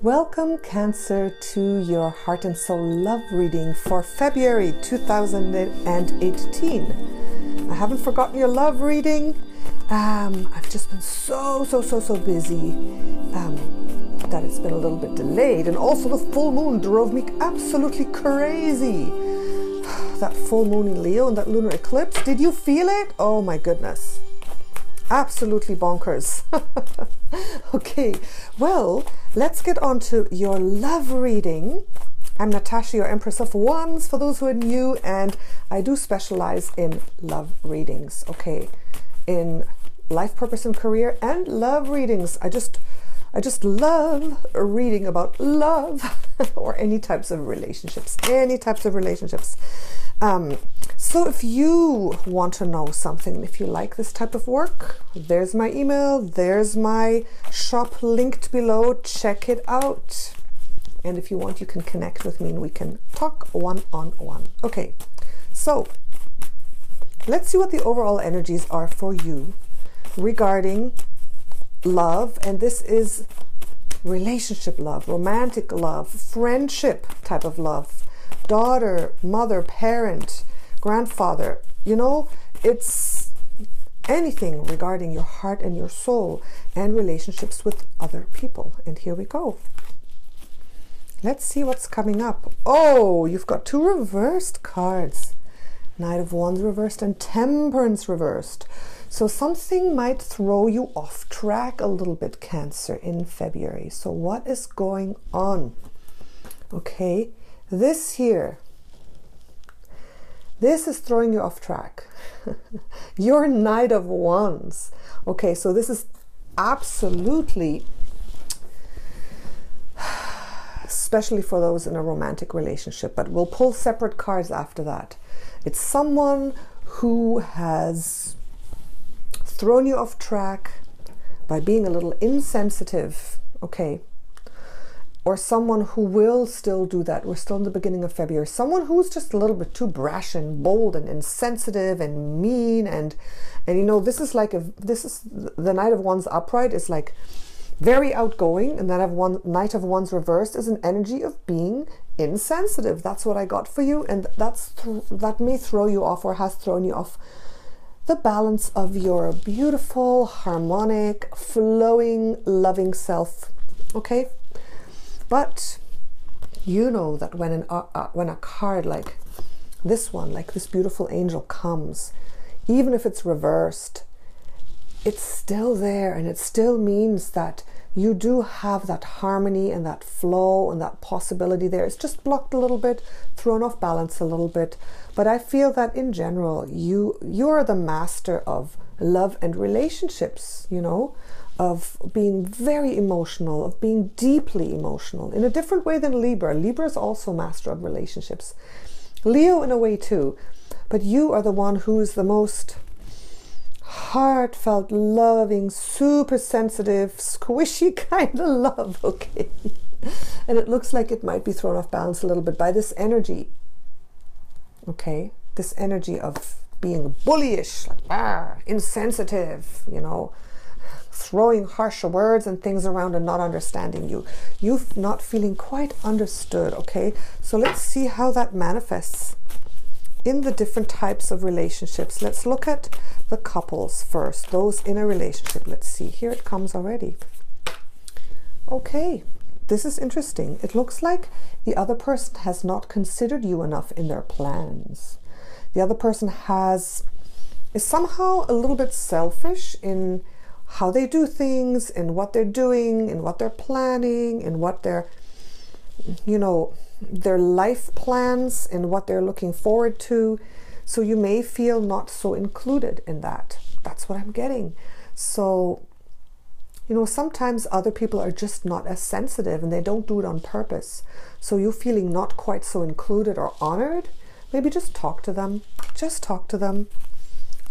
Welcome, Cancer, to your Heart and Soul love reading for February 2018. I haven't forgotten your love reading. I've just been so busy that it's been a little bit delayed. And also the full moon drove me absolutely crazy. That full moon in Leo and that lunar eclipse, did you feel it? Oh my goodness. Absolutely bonkers. Okay, well, let's get on to your love reading. I'm Natasha, your Empress of Wands, for those who are new, and I do specialize in love readings, okay? In life purpose and career and love readings. I just love reading about love or any types of relationships, so if you want to know something, if you like this type of work, there's my email, there's my shop linked below. Check it out. And if you want, you can connect with me and we can talk one-on-one. Okay, so let's see what the overall energies are for you regarding love. And this is relationship love, romantic love, friendship type of love, daughter, mother, parent, grandfather, you know, it's anything regarding your heart and your soul and relationships with other people. And here we go. Let's see what's coming up. Oh, you've got two reversed cards. Knight of Wands reversed and Temperance reversed. So something might throw you off track a little bit, Cancer, in February. So what is going on? Okay, this here, this is throwing you off track. Your Knight of Wands. Okay, so this is absolutely, especially for those in a romantic relationship, but we'll pull separate cards after that. It's someone who has thrown you off track by being a little insensitive, okay? Or someone who will still do that. We're still in the beginning of February. Someone who's just a little bit too brash and bold and insensitive and mean, and you know, this is like the Knight of Wands upright is like very outgoing, and that Knight of Wands reversed is an energy of being insensitive. That's what I got for you, and that may throw you off or has thrown you off the balance of your beautiful, harmonic, flowing, loving self. Okay. But you know that when a card like this one, like this beautiful angel comes, even if it's reversed, it's still there, and it still means that you do have that harmony and that flow and that possibility there. It's just blocked a little bit, thrown off balance a little bit. But I feel that in general, you're the master of love and relationships, you know, of being very emotional, of being deeply emotional in a different way than Libra. Libra is also master of relationships. Leo in a way too, but you are the one who is the most heartfelt, loving, super sensitive, squishy kind of love, okay? And it looks like it might be thrown off balance a little bit by this energy, okay? This energy of being bullyish, like, insensitive, you know, throwing harsh words and things around and not understanding you. You not feeling quite understood, okay? So let's see how that manifests in the different types of relationships. Let's look at the couples first, those in a relationship. Let's see, here it comes already. Okay, this is interesting. It looks like the other person has not considered you enough in their plans. The other person is somehow a little bit selfish in how they do things, and what they're doing, and what they're planning, and what they're, you know, their life plans and what they're looking forward to. So you may feel not so included in that. That's what I'm getting. So, you know, sometimes other people are just not as sensitive, and they don't do it on purpose. So you're feeling not quite so included or honored. Maybe just talk to them. Just talk to them.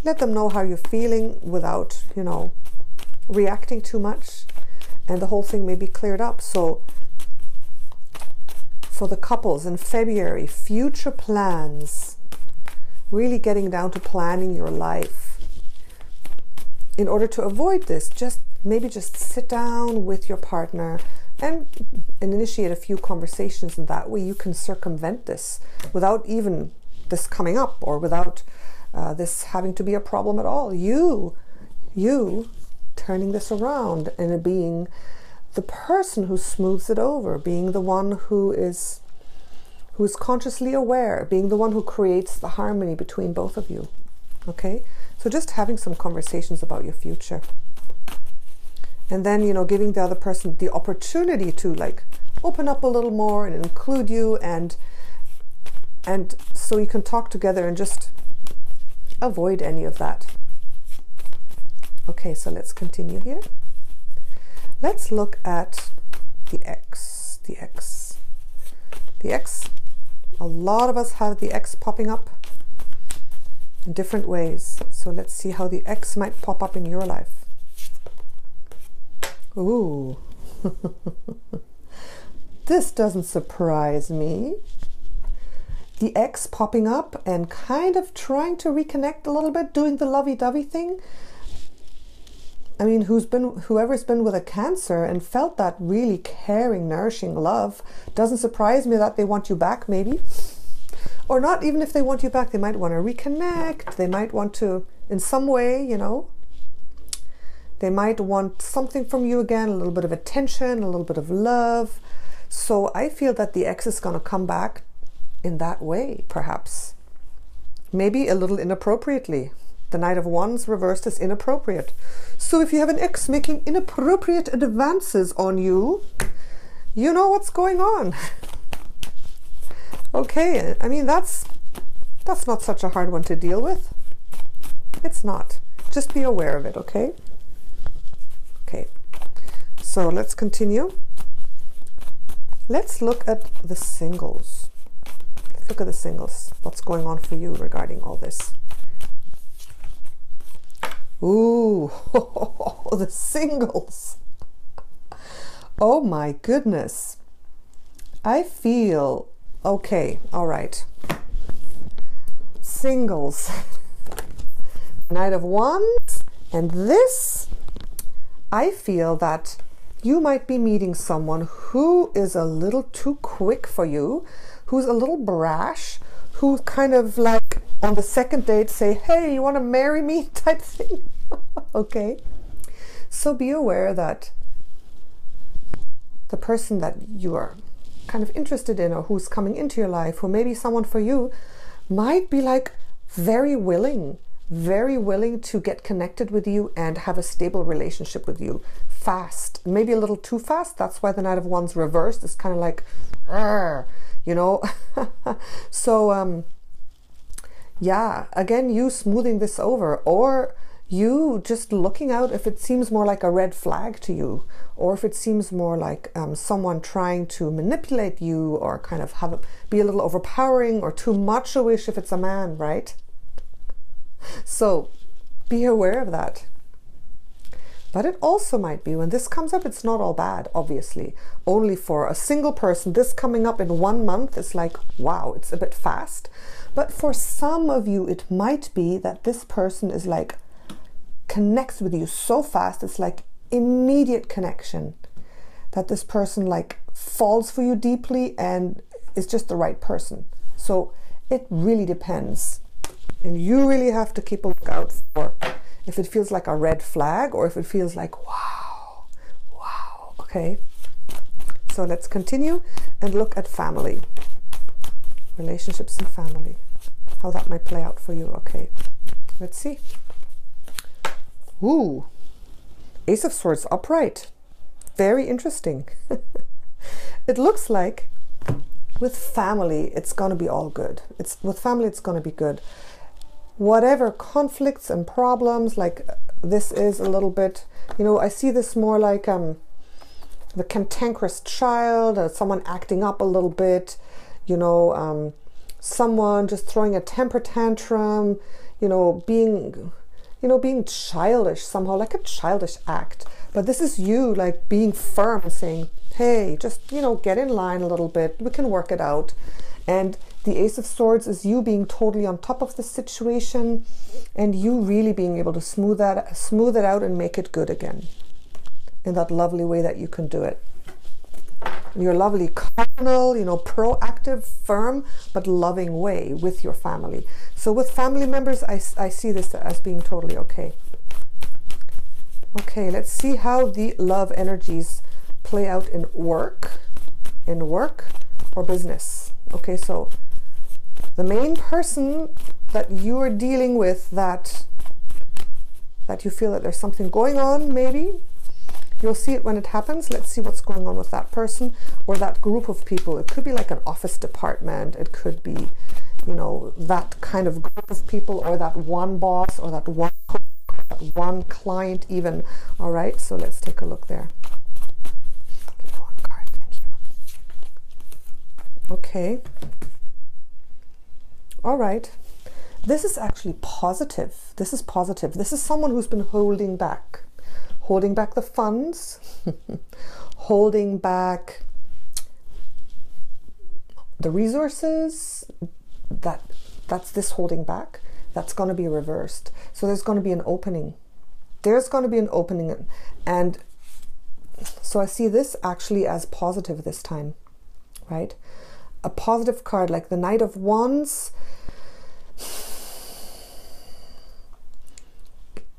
Let them know how you're feeling without, you know, reacting too much, and the whole thing may be cleared up. So for the couples in February, future plans, really getting down to planning your life. In order to avoid this, maybe just sit down with your partner, and initiate a few conversations, and that way you can circumvent this without even this coming up, or without this having to be a problem at all. You turning this around and being the person who smooths it over, being the one who is consciously aware, being the one who creates the harmony between both of you. Okay, so just having some conversations about your future, and then, you know, giving the other person the opportunity to like open up a little more and include you, and so you can talk together and just avoid any of that. Okay, so let's continue here. Let's look at the X. The X. A lot of us have the X popping up in different ways. So let's see how the X might pop up in your life. Ooh. This doesn't surprise me. The X popping up and kind of trying to reconnect a little bit, doing the lovey-dovey thing. I mean, whoever's been with a Cancer and felt that really caring, nourishing love, doesn't surprise me that they want you back, maybe. Or not even if they want you back, they might want to reconnect. They might want to, in some way, you know, they might want something from you again, a little bit of attention, a little bit of love. So I feel that the X is going to come back in that way, perhaps. Maybe a little inappropriately. The Knight of Wands reversed is inappropriate. So if you have an X making inappropriate advances on you, you know what's going on. Okay, I mean, that's not such a hard one to deal with. It's not. Just be aware of it, okay? Okay, so let's continue. Let's look at the singles. Let's look at the singles. What's going on for you regarding all this? Ooh, the singles. Oh my goodness. I feel, okay, all right. Singles. Knight of Wands, and this, I feel that you might be meeting someone who is a little too quick for you, who's a little brash, who kind of like on the second date say, hey, you want to marry me type thing. Okay, so be aware that the person that you are kind of interested in, or who's coming into your life, who may be someone for you, might be like very willing to get connected with you and have a stable relationship with you fast, maybe a little too fast. That's why the Knight of Wands reversed is kind of like, you know. So yeah, again, you smoothing this over, or you just looking out if it seems more like a red flag to you, or if it seems more like someone trying to manipulate you, or kind of be a little overpowering or too macho-ish if it's a man, right? So be aware of that. But it also might be, when this comes up, it's not all bad, obviously. Only for a single person, this coming up in 1 month is like, wow, it's a bit fast. But for some of you, it might be that this person is like, connects with you so fast, it's like immediate connection, that this person like falls for you deeply and is just the right person. So it really depends, and you really have to keep a lookout for if it feels like a red flag, or if it feels like wow. Okay, so let's continue and look at family, relationships and family, how that might play out for you. Okay, let's see. Ooh, Ace of Swords upright. Very interesting. It looks like with family, it's going to be all good. With family, it's going to be good. Whatever conflicts and problems, like this is a little bit, you know, I see this more like the cantankerous child, someone acting up a little bit, you know, someone just throwing a temper tantrum, you know, being childish somehow, like a childish act. But this is you like being firm and saying, hey, just, you know, get in line a little bit, we can work it out. And the Ace of Swords is you being totally on top of the situation, and you really being able to smooth it out and make it good again in that lovely way that you can do it. your lovely carnal, you know, proactive, firm, but loving way with your family. So with family members, I see this as being totally okay. Okay, let's see how the love energies play out in work or business. Okay, so the main person that you are dealing with, that you feel that there's something going on, maybe you'll see it when it happens. Let's see what's going on with that person or that group of people. It could be like an office department. It could be, you know, that kind of group of people, or that one boss, or that one client even. All right, so let's take a look there. Give me one card, thank you. Okay. All right. This is actually positive. This is positive. This is someone who's been holding back the funds, holding back the resources. That's this holding back. That's going to be reversed. So there's going to be an opening. There's going to be an opening. And so I see this actually as positive this time, right? A positive card, like the Knight of Wands.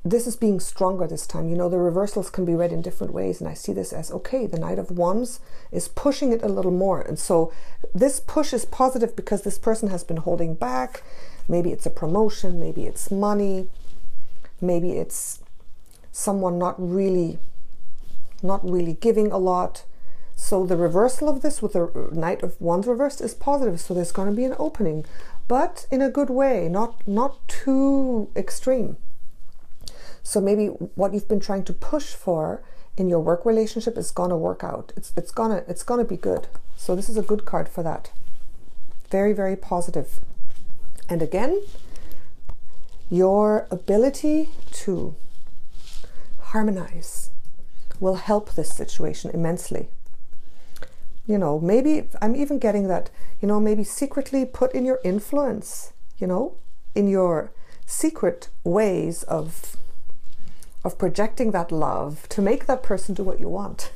This is being stronger this time. You know, the reversals can be read in different ways, and I see this as, okay, the Knight of Wands is pushing it a little more. And so this push is positive because this person has been holding back. Maybe it's a promotion, maybe it's money, maybe it's someone not really giving a lot. So the reversal of this with the Knight of Wands reversed is positive. So there's going to be an opening, but in a good way, not too extreme. So maybe what you've been trying to push for in your work relationship is going to work out. It's gonna be good. So this is a good card for that. Very, very positive. And again, your ability to harmonize will help this situation immensely. You know, maybe I'm even getting that, you know, maybe secretly put in your influence, you know, in your secret ways of projecting that love to make that person do what you want.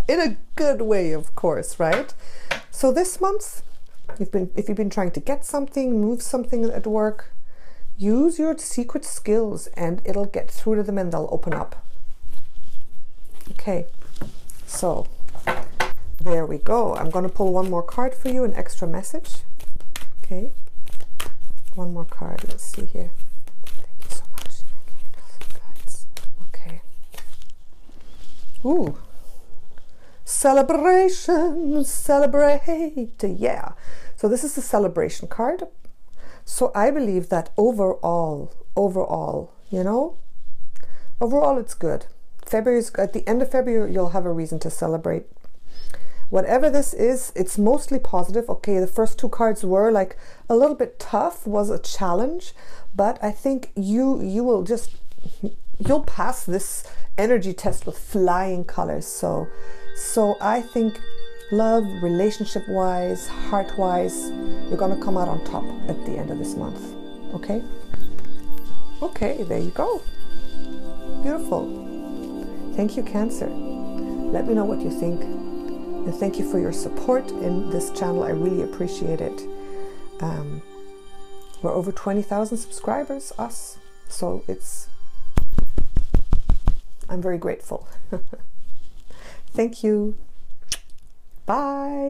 In a good way, of course, right? So this month, if you've been trying to get something, move something at work, use your secret skills and it'll get through to them and they'll open up. Okay, so there we go. I'm going to pull one more card for you, an extra message. Okay, one more card. Let's see here. Ooh, celebration, celebrate, yeah. So this is the celebration card. So I believe that overall, you know, overall it's good. February's, at the end of February, you'll have a reason to celebrate. Whatever this is, it's mostly positive. Okay, the first two cards were like a little bit tough, was a challenge, but I think you'll pass this energy test with flying colors. So I think love, relationship wise, heart wise, you're going to come out on top at the end of this month. Okay, there you go. Beautiful. Thank you, Cancer. Let me know what you think, and thank you for your support in this channel. I really appreciate it. We're over 20,000 subscribers, us, so I'm very grateful. Thank you. Bye.